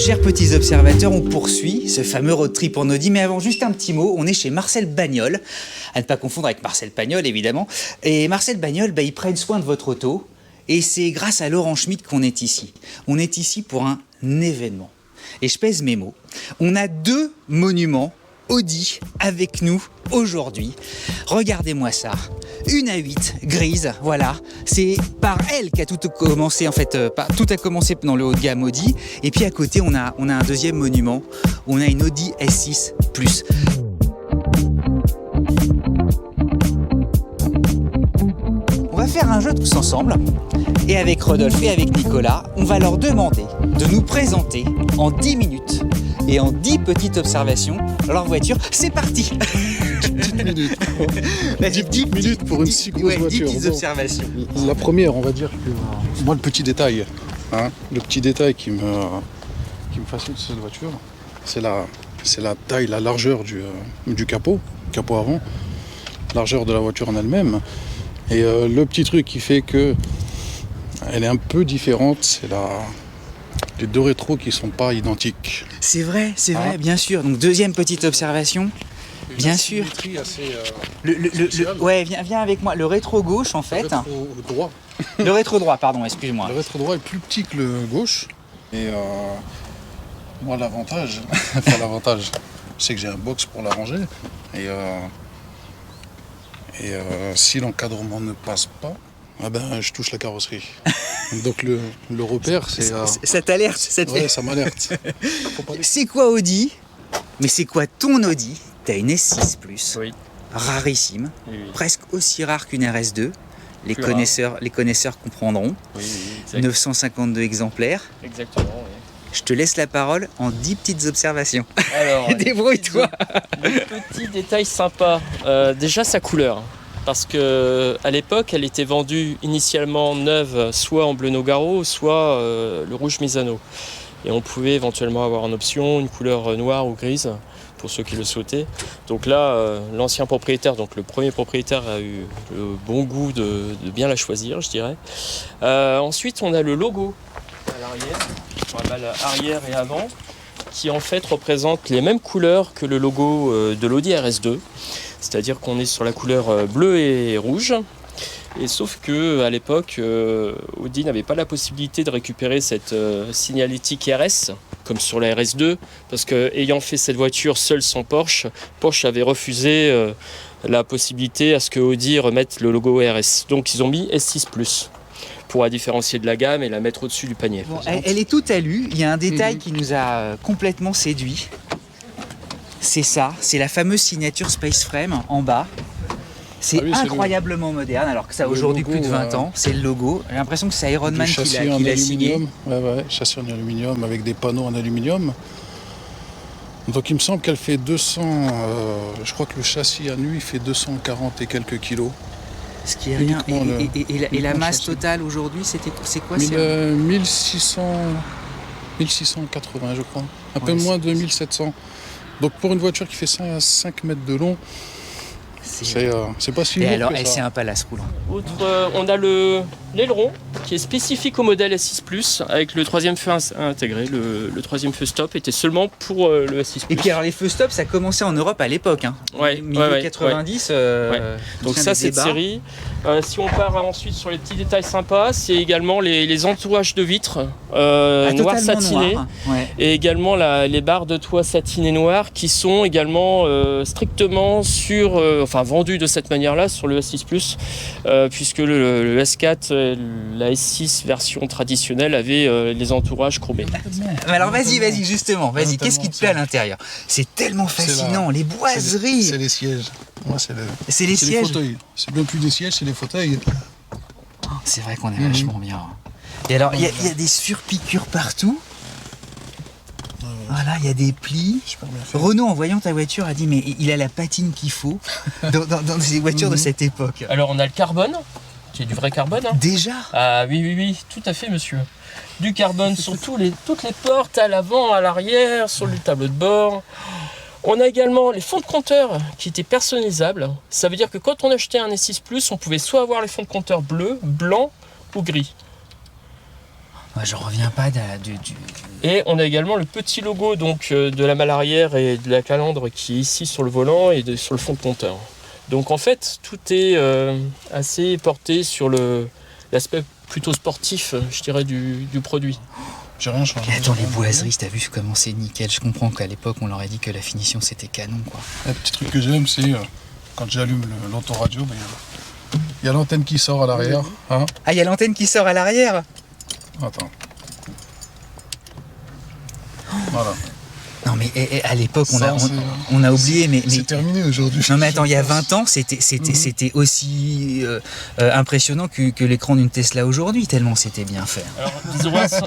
Chers petits observateurs, on poursuit ce fameux road trip en Audi, mais avant juste un petit mot, on est chez Marcel Bagnol, à ne pas confondre avec Marcel Pagnol évidemment, et Marcel Bagnol, ils prennent soin de votre auto, et c'est grâce à Laurent Schmitt qu'on est ici. On est ici pour un événement, et je pèse mes mots, on a 2 monuments Audi avec nous aujourd'hui. Regardez-moi ça. Une A8 grise, voilà. C'est par elle qu'a tout commencé en fait. Tout a commencé dans le haut de gamme Audi. Et puis à côté, on a un deuxième monument. On a une Audi S6 Plus. On va faire un jeu tous ensemble. Et avec Rodolphe et avec Nicolas, on va leur demander de nous présenter en 10 minutes et en 10 petites observations leur voiture. C'est parti. 10 minutes. 10 minutes pour une si grosse voiture. 10 petites observations. La première, on va dire que moi, le petit détail, le petit détail qui me fascine sur cette voiture, c'est la taille, la largeur du capot avant, largeur de la voiture en elle-même. Et le petit truc qui fait que elle est un peu différente, c'est les 2 rétros qui sont pas identiques. C'est vrai, bien sûr. Donc deuxième petite observation, bien sûr. Assez, ouais, viens avec moi. Le rétro gauche en fait. Le rétro droit. Le rétro droit, pardon, excuse-moi. Le rétro droit est plus petit que le gauche. Et moi, l'avantage, c'est que j'ai un box pour la ranger. Et si l'encadrement ne passe pas, je touche la carrosserie. Donc le repère, c'est... Ça t'alerte, ouais, ça m'alerte. C'est quoi Audi? Mais c'est quoi ton Audi? T'as une S6 Plus, oui. Rarissime, Oui. presque aussi rare qu'une RS2. Les connaisseurs comprendront. Oui, 952 exemplaires. Exactement, oui. Je te laisse la parole en 10 petites observations. Alors, débrouille-toi. Petit détail sympa. Déjà sa couleur. Parce qu'à l'époque, elle était vendue initialement neuve, soit en bleu Nogaro, soit le rouge Misano. Et on pouvait éventuellement avoir en option une couleur noire ou grise, pour ceux qui le souhaitaient. Donc là, l'ancien propriétaire, donc le premier propriétaire, a eu le bon goût de bien la choisir, je dirais. Ensuite, on a le logo à l'arrière, arrière et avant, qui en fait représente les mêmes couleurs que le logo de l'Audi RS2. C'est-à-dire qu'on est sur la couleur bleue et rouge. Et sauf qu'à l'époque, Audi n'avait pas la possibilité de récupérer cette signalétique RS, comme sur la RS2, parce qu'ayant fait cette voiture seule sans Porsche avait refusé la possibilité à ce que Audi remette le logo RS. Donc ils ont mis S6 Plus pour la différencier de la gamme et la mettre au-dessus du panier. Bon, elle est toute à lu. Il y a un détail qui nous a complètement séduit. C'est ça, c'est la fameuse signature Space Frame en bas. C'est incroyablement moderne, alors que ça a aujourd'hui plus de 20 ans. C'est le logo. J'ai l'impression que c'est Iron Man qui l'a signé. Ouais, châssis en aluminium avec des panneaux en aluminium. Donc il me semble qu'elle fait 200. Je crois que le châssis à nu il fait 240 et quelques kilos. Ce qui est rien. Et la masse totale aujourd'hui, c'est quoi? 1680, je crois. Un peu moins de 1700. Donc pour une voiture qui fait 5 mètres de long, c'est pas si lourd. Et alors, que ça. c'est un palace roulant. On a l'aileron qui est spécifique au modèle S6 Plus avec le 3e feu intégré. Le 3e feu stop était seulement pour le S6 Plus. Et puis alors les feux stop, ça commençait en Europe à l'époque. Milieu 90. Donc ça, cette série. Si on part ensuite sur les petits détails sympas, c'est également les entourages de vitres noir satiné. Et également les barres de toit satinées noires qui sont également strictement vendus de cette manière-là sur le S6 Plus, puisque le S4, la S6 version traditionnelle avait les entourages chromés. Alors vas-y, justement, qu'est-ce qui te plaît à l'intérieur? C'est tellement fascinant, les boiseries. C'est les sièges. Moi, c'est les sièges. Les fauteuils. C'est même plus des sièges, c'est les fauteuils. C'est vrai qu'on est vachement bien. Et alors, il y a des surpiqûres partout. Voilà, il y a des plis. Renaud, en voyant ta voiture, a dit mais il a la patine qu'il faut dans ces voitures de cette époque. Alors on a le carbone, qui est du vrai carbone. Déjà? Ah oui, tout à fait monsieur. Du carbone sur toutes les portes, à l'avant, à l'arrière, sur le tableau de bord. On a également les fonds de compteur qui étaient personnalisables. Ça veut dire que quand on achetait un S6 Plus, on pouvait soit avoir les fonds de compteur bleus, blancs ou gris. Ouais, j'en reviens pas Et on a également le petit logo donc, de la malle arrière et de la calandre qui est ici sur le volant et sur le fond de compteur. Donc en fait, tout est assez porté sur l'aspect plutôt sportif, je dirais, du produit. J'ai rien changé. Et attends, les boiseries, t'as vu comment c'est nickel. Je comprends qu'à l'époque, on leur a dit que la finition, c'était canon, quoi. Le petit truc que j'aime, c'est quand j'allume l'autoradio, il y a l'antenne qui sort à l'arrière. Hein. Ah, il y a l'antenne qui sort à l'arrière. Attends. Voilà. Non, mais à l'époque, Ça, on a oublié, mais... C'est terminé aujourd'hui. Non mais attends, il y a 20 ans, c'était aussi impressionnant que l'écran d'une Tesla aujourd'hui, tellement c'était bien fait. Alors,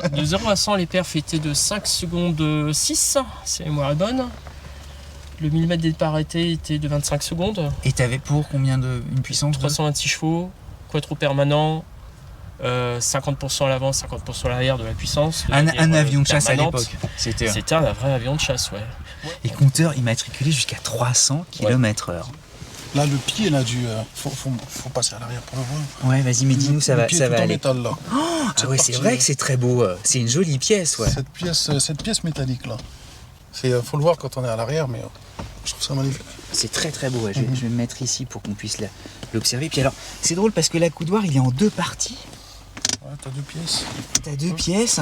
de 0 à 100, les perfs étaient de 5 secondes 6, c'est mémoire est bonne. Le millimètre de départ était de 25 secondes. Et t'avais pour combien une puissance 326 chevaux, quattro permanent, 50% à l'avant, 50% à l'arrière de la puissance. Un avion de chasse permanente. à l'époque. C'était un vrai avion de chasse, ouais. Et compteur immatriculé jusqu'à 300 km/h. Là, le pied, là, faut passer à l'arrière pour le voir. Ouais, vas-y, mais dis-nous, ça va tout en aller. métal, là. Ah ouais, c'est vrai que c'est très beau. C'est une jolie pièce, ouais. Cette pièce métallique, là. Faut le voir quand on est à l'arrière, mais je trouve ça magnifique. C'est très très beau. Ouais. Je vais me mettre ici pour qu'on puisse l'observer. Puis alors, c'est drôle parce que l'accoudoir, il est en 2 parties. Ouais, t'as 2 pièces. T'as 2 pièces.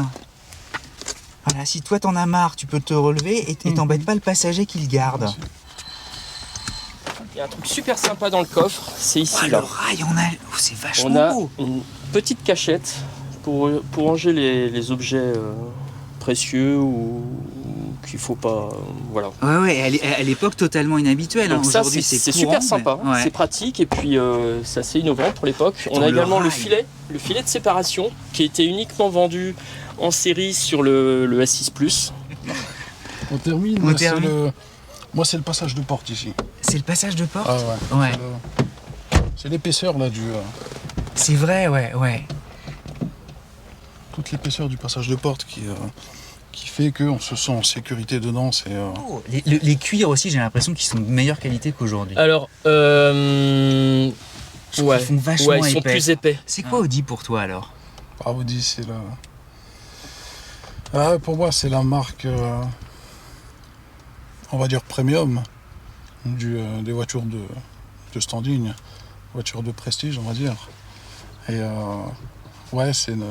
Voilà, si toi t'en as marre, tu peux te relever et t'embêtes pas le passager qui le garde. Il y a un truc super sympa dans le coffre, c'est ici. Le rail, c'est vachement on a beau. une petite cachette pour ranger les objets précieux ou qu'il faut pas. Voilà. Ouais, à l'époque totalement inhabituel. Donc ça, aujourd'hui, c'est courant, super sympa, ouais. c'est pratique et puis c'est assez innovant pour l'époque. Attends, On a également rail. le filet de séparation qui était uniquement vendu en série sur le S6 Plus. On termine. Moi, c'est le passage de porte ici. C'est le passage de porte. Ah ouais. C'est l'épaisseur là C'est vrai, ouais. Toute l'épaisseur du passage de porte qui fait qu'on se sent en sécurité dedans. Les cuirs aussi, j'ai l'impression qu'ils sont de meilleure qualité qu'aujourd'hui. Alors, Ils font vachement ils sont épais. plus épais. C'est quoi Audi pour toi alors? Audi, c'est pour moi, c'est la marque, on va dire premium des voitures de standing, voitures de prestige, on va dire. Et c'est une.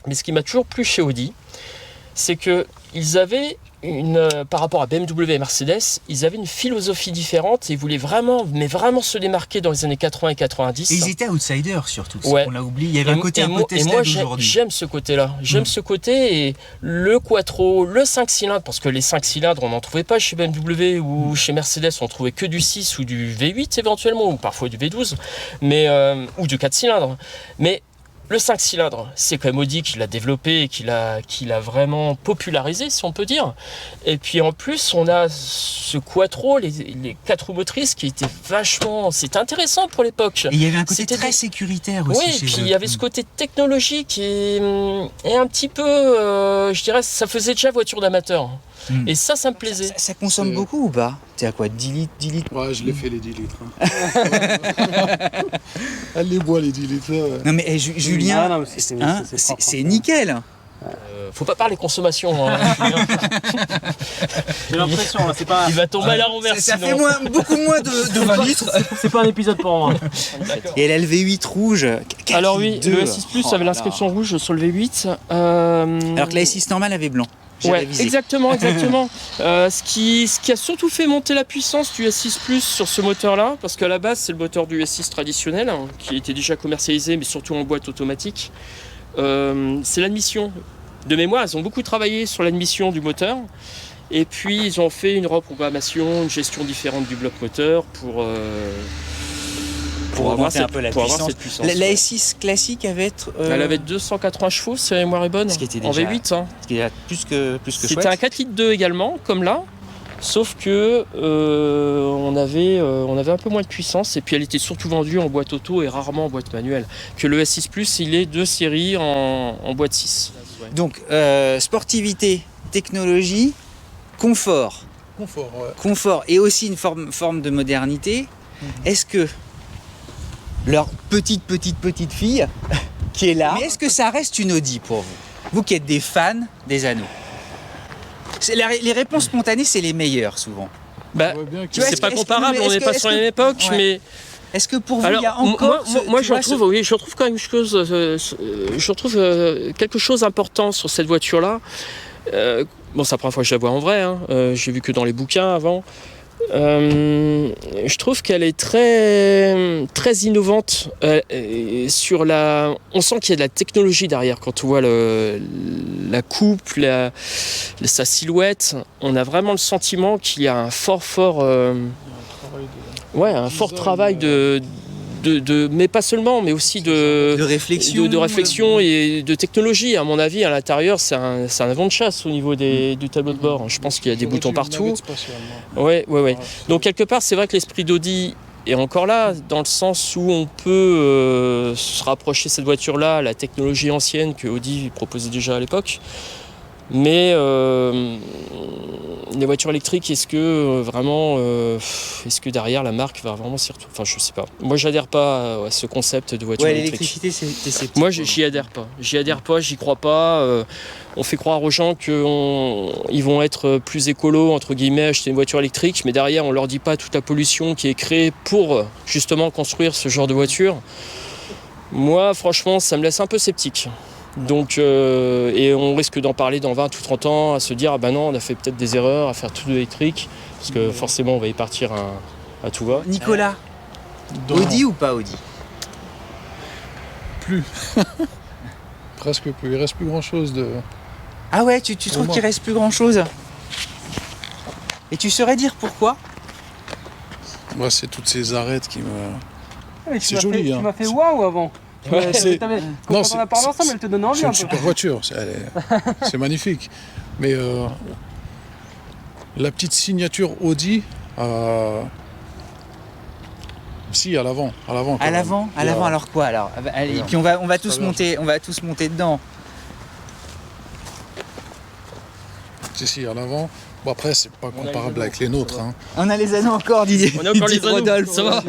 Mais ce qui m'a toujours plu chez Audi, c'est qu'ils avaient par rapport à BMW et Mercedes, ils avaient une philosophie différente et ils voulaient vraiment se démarquer dans les années 80 et 90. Et ils étaient outsiders surtout, Ouais. on l'a oublié. Il y avait un côté un peu Tesla moi, d'aujourd'hui. j'aime ce côté-là. J'aime ce côté et le quattro, le 5 cylindres, parce que les 5 cylindres, on n'en trouvait pas chez BMW ou chez Mercedes, on trouvait que du 6 ou du V8 éventuellement, ou parfois du V12, ou du 4 cylindres. Mais le 5 cylindres, c'est quand même Audi qui l'a développé et qui l'a vraiment popularisé, si on peut dire. Et puis en plus, on a ce quattro, les 4 roues motrices qui étaient vachement... C'était intéressant pour l'époque. Et il y avait un côté C'était très sécuritaire aussi. Oui, chez puis eux. il y avait ce côté technologique et un petit peu, je dirais, ça faisait déjà voiture d'amateur. Et ça me plaisait. Ça consomme beaucoup ou pas? T'es à quoi, 10 litres? Ouais, je l'ai fait les 10 litres. Elle les boit les 10 litres. Ouais. Non mais Julien, c'est nickel. Faut pas parler consommation. Hein, J'ai l'impression, là, c'est pas. il va tomber à la renverse. Ça fait sinon. beaucoup moins de 20 litres. C'est pas un épisode pour moi. Et elle a le V8 rouge. Alors oui, 4,2. le S6 Plus avait l'inscription rouge sur le V8. Alors que la S6 normale avait blanc. J'ai Ouais, révisé. exactement. Ce qui a surtout fait monter la puissance du S6 Plus sur ce moteur-là, parce qu'à la base c'est le moteur du S6 traditionnel, qui était déjà commercialisé, mais surtout en boîte automatique. C'est l'admission. De mémoire, ils ont beaucoup travaillé sur l'admission du moteur. Et puis ils ont fait une reprogrammation, une gestion différente du bloc moteur pour avoir augmenter un peu la puissance. cette puissance. La ouais. S6 classique avait être. Elle avait 280 chevaux, si la mémoire est bonne, Ce qui était en déjà- V8. Hein. Ce qui est plus que C'était chouette. un 4 litres 2 également, comme là, sauf que on avait un peu moins de puissance et puis elle était surtout vendue en boîte auto et rarement en boîte manuelle. Que le S6 Plus, il est de série en boîte 6. Donc, sportivité, technologie, confort. Confort, ouais. Confort et aussi une forme de modernité. Est-ce que leur petite fille qui est là. Mais est-ce que ça reste une Audi pour vous? Vous qui êtes des fans des anneaux. Les réponses spontanées, c'est les meilleures souvent. Bah, On voit bien que- Tu vois, c'est pas est-ce que- comparable, mais on n'est pas sur la même époque, Ouais. mais... Est-ce que pour vous, Alors, il y a encore... moi je retrouve quand même je retrouve quelque chose d'important sur cette voiture-là. Bon, c'est la première fois que je la vois en vrai, hein. J'ai vu que dans les bouquins avant. Je trouve qu'elle est très innovante sur la. On sent qu'il y a de la technologie derrière quand on voit la coupe, sa silhouette. On a vraiment le sentiment qu'il y a un fort travail mais pas seulement, mais aussi de réflexion. de réflexion et de technologie. À mon avis, à l'intérieur, c'est un avion de chasse au niveau du tableau de bord. Je pense qu'il y a des boutons partout. Ouais. Donc quelque part, c'est vrai que l'esprit d'Audi est encore là, dans le sens où on peut se rapprocher de cette voiture-là à la technologie ancienne que Audi proposait déjà à l'époque. Mais les voitures électriques, est-ce que derrière la marque va vraiment s'y retrouver? Enfin, je sais pas. Moi, j'adhère pas à ce concept de voiture Ouais, électrique. l'électricité, c'est sceptique. Moi, j'y adhère pas. J'y crois pas. On fait croire aux gens qu'ils vont être plus écolos, entre guillemets, acheter une voiture électrique, mais derrière, on leur dit pas toute la pollution qui est créée pour justement construire ce genre de voiture. Moi, franchement, ça me laisse un peu sceptique. Donc, et on risque d'en parler dans 20 ou 30 ans, à se dire ah ben non, on a fait peut-être des erreurs, à faire tout de l'électrique, parce que forcément on va y partir à tout va. Nicolas, Audi ou pas Audi? Plus. Presque plus. Il reste plus grand-chose de... Ah ouais, tu trouves qu'il reste plus grand-chose? Et tu saurais dire pourquoi? Moi, c'est toutes ces arêtes qui me... Tu C'est joli, hein. m'as fait waouh avant. Ouais, c'est- Quand Non, on en a parlé ensemble, elle te donne envie C'est un une peu. super voiture, c'est magnifique. Mais la petite signature Audi, si à l'avant, quand À même. l'avant, Il y a- alors quoi alors? Allez, et puis on va tous monter dedans. Si, à l'avant. Bon après, c'est pas On a les comparable anneaux, avec les ça nôtres. va. Hein. On a les anneaux encore, Didier. On a encore dit les anneaux, Rodolphe. ça va.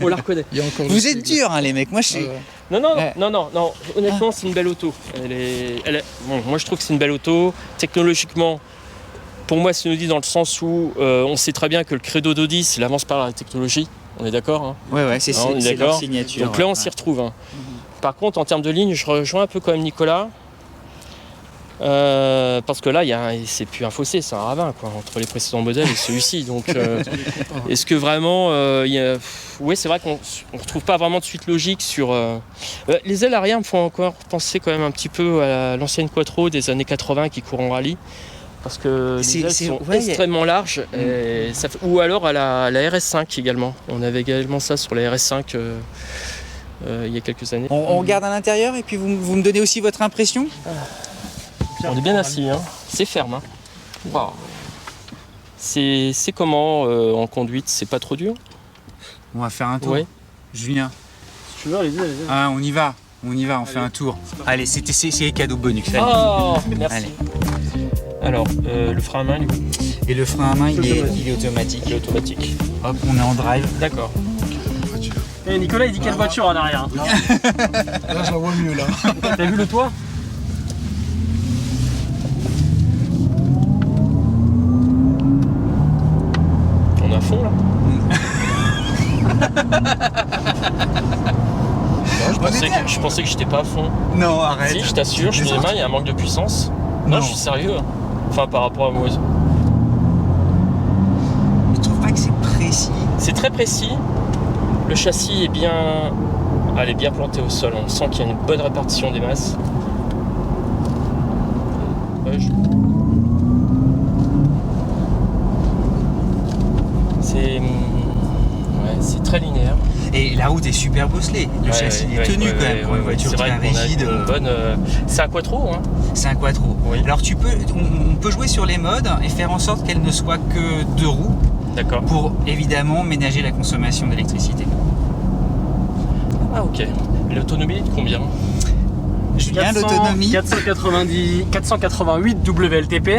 On la reconnaît. Il y a encore le Vous êtes sigle. durs, hein, les mecs. Moi, je suis. Non, Ouais. honnêtement, c'est une belle auto. Bon, moi, je trouve que c'est une belle auto. Technologiquement, pour moi, c'est une Audi dans le sens où on sait très bien que le credo d'Audi, c'est l'avance par la technologie. On est d'accord, hein. Ouais, c'est Ah, on est leur d'accord. signature. Donc là, on ouais. s'y retrouve. Hein. Par contre, en termes de ligne, je rejoins un peu quand même Nicolas. Parce que là, c'est plus un fossé, c'est un ravin quoi, entre les précédents modèles et celui-ci. Donc, est-ce que vraiment, oui, c'est vrai qu'on ne retrouve pas vraiment de suite logique sur. Les ailes arrière me font encore penser quand même un petit peu à l'ancienne Quattro des années 80 qui court en rallye. Parce que les ailes sont extrêmement larges. Et ou alors à la RS5 également. On avait également ça sur la RS5 il y a quelques années. On regarde à l'intérieur et puis vous me donnez aussi votre impression? On est bien assis, hein. C'est ferme. Hein. Waouh. C'est comment en conduite, c'est pas trop dur? On va faire un tour. Ouais. Julien. Si tu veux, allez-y. Ah, on y va, on fait un tour. Allez, c'est les cadeaux bonus. Allez. Oh, merci. Allez. Alors, le frein à main, lui, Et le frein à main, il est automatique. il est automatique. Hop, on est en drive. D'accord. Et Nicolas, il dit quelle voiture en arrière. Là, je la vois mieux là. T'as vu le toit? On est à fond là. Je pensais que j'étais pas à fond. Non, arrête. Si, je t'assure, je mets les mains, il y a un manque de puissance. Non, je suis sérieux. Enfin, par rapport à moi. Je trouve pas que c'est précis. C'est très précis. Le châssis est bien. Elle est bien plantée au sol. On sent qu'il y a une bonne répartition des masses. Ouais, c'est très linéaire. Et la route est super bosselée. Le châssis est tenu quand même pour une voiture c'est vrai très qu'on a rigide. une bonne. C'est un quattro, hein. C'est un quattro. Oui. Alors on peut jouer sur les modes et faire en sorte qu'elle ne soit que 2 roues D'accord. pour évidemment ménager la consommation d'électricité. Ah ok. Et l'autonomie est de combien? Julien, l'autonomie 488 WLTP.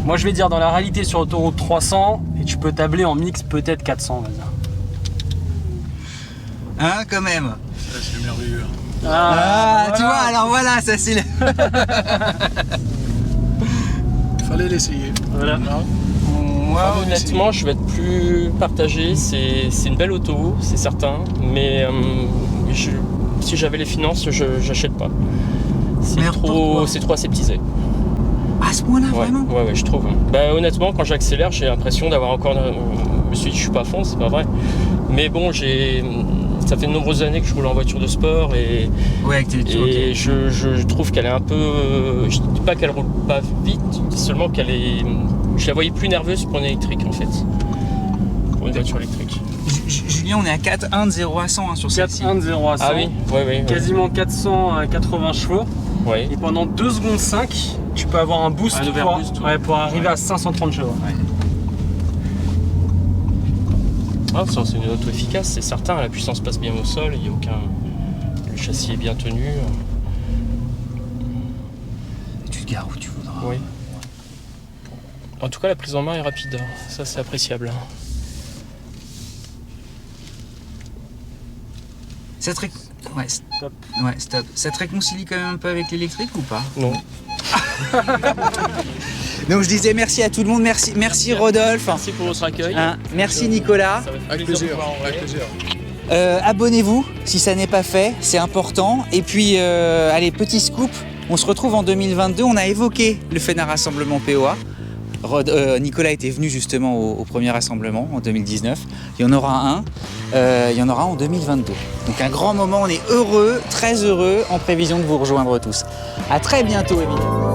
Moi, je vais dire dans la réalité sur autoroute 300 et tu peux tabler en mix peut-être 400, on va dire. Hein, quand même. C'est merveilleux. Ah, tu vois, alors voilà, ça c'est le... Fallait l'essayer. Voilà. Moi, honnêtement, je vais être plus partagé. C'est une belle auto, c'est certain, mais si j'avais les finances, j'achète pas. Mais pourquoi C'est trop aseptisé. À ce point-là, vraiment? Ouais, je trouve. Bah, honnêtement, quand j'accélère, j'ai l'impression d'avoir encore. Je me suis dit, je suis pas à fond, c'est pas vrai. Mais bon, ça fait de nombreuses années que je roule en voiture de sport et Ouais, je trouve qu'elle est un peu. Je dis pas qu'elle roule pas vite, je dis seulement qu'elle est. Je la voyais plus nerveuse pour une électrique en fait. Pour une voiture électrique. Julien, on est à 4,1 de 0 à 100 sur celle-ci. 4,1 de 0 à 100. Ah oui, ouais. Quasiment 480 chevaux. Ouais. Et pendant 2 secondes 5, tu peux avoir un boost, Un overboost, pour arriver à 530 chevaux. Ah, c'est une auto efficace, c'est certain. La puissance passe bien au sol, il y a aucun. Le châssis est bien tenu. Tu te gares où tu voudras. Oui. En tout cas, la prise en main est rapide. Ça, c'est appréciable. Ça te Ouais, Stop. Ouais, stop. Ça te réconcilie quand même un peu avec l'électrique ou pas? Non. Donc je disais merci à tout le monde, merci Rodolphe. Merci pour votre accueil. Merci Nicolas. Ça m'a fait Avec plaisir plaisir. de vous voir en vrai. Avec plaisir. Abonnez-vous si ça n'est pas fait, c'est important. Et puis, allez, petit scoop, on se retrouve en 2022. On a évoqué le Fenard Rassemblement POA. Nicolas était venu justement au premier rassemblement en 2019. Il y en aura un. Il y en aura en 2022. Donc un grand moment, on est heureux, très heureux, en prévision de vous rejoindre tous. À très bientôt évidemment.